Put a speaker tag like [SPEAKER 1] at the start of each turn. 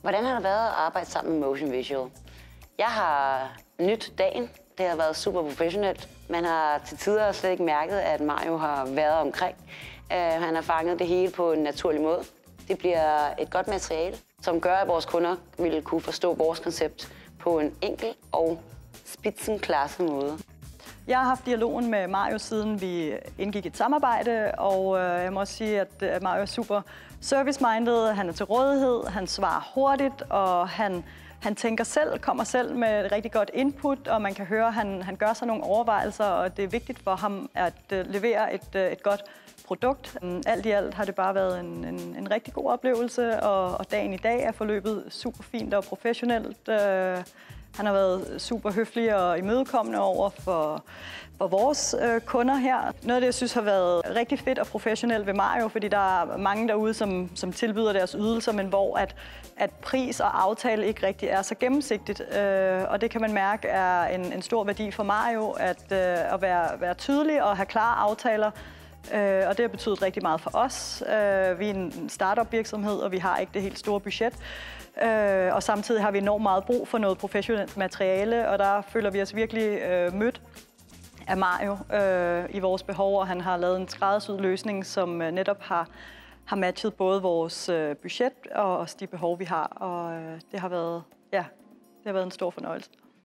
[SPEAKER 1] Hvordan har det været at arbejde sammen med Motion Visual? Jeg har nydt dagen. Det har været super professionelt. Man har til tider slet ikke mærket, at Mario har været omkring. Han har fanget det hele på en naturlig måde. Det bliver et godt materiale, som gør, at vores kunder vil kunne forstå vores koncept på en enkel og spidsenklasse måde.
[SPEAKER 2] Jeg har haft dialogen med Mario, siden vi indgik et samarbejde, og jeg må også sige, at Mario er super service-minded. Han er til rådighed, han svarer hurtigt, og han tænker selv, kommer selv med et rigtig godt input, og man kan høre, at han gør sig nogle overvejelser, og det er vigtigt for ham at levere et godt produkt. Alt i alt har det bare været en rigtig god oplevelse, og dagen i dag er forløbet super fint og professionelt. Han har været super høflig og imødekommende over for vores kunder her. Noget af det, jeg synes har været rigtig fedt og professionelt ved Mario, fordi der er mange derude, som tilbyder deres ydelser, men hvor at pris og aftale ikke rigtig er så gennemsigtigt. Og det kan man mærke er en stor værdi for Mario, at være tydelig og have klare aftaler. Og det har betydet rigtig meget for os. Vi er en startup virksomhed, og vi har ikke det helt store budget. Og samtidig har vi enormt meget brug for noget professionelt materiale, og der føler vi os virkelig mødt af Mario i vores behov, og han har lavet en skræddersyet løsning, som netop har matchet både vores budget og også de behov, vi har. Og det har været en stor fornøjelse.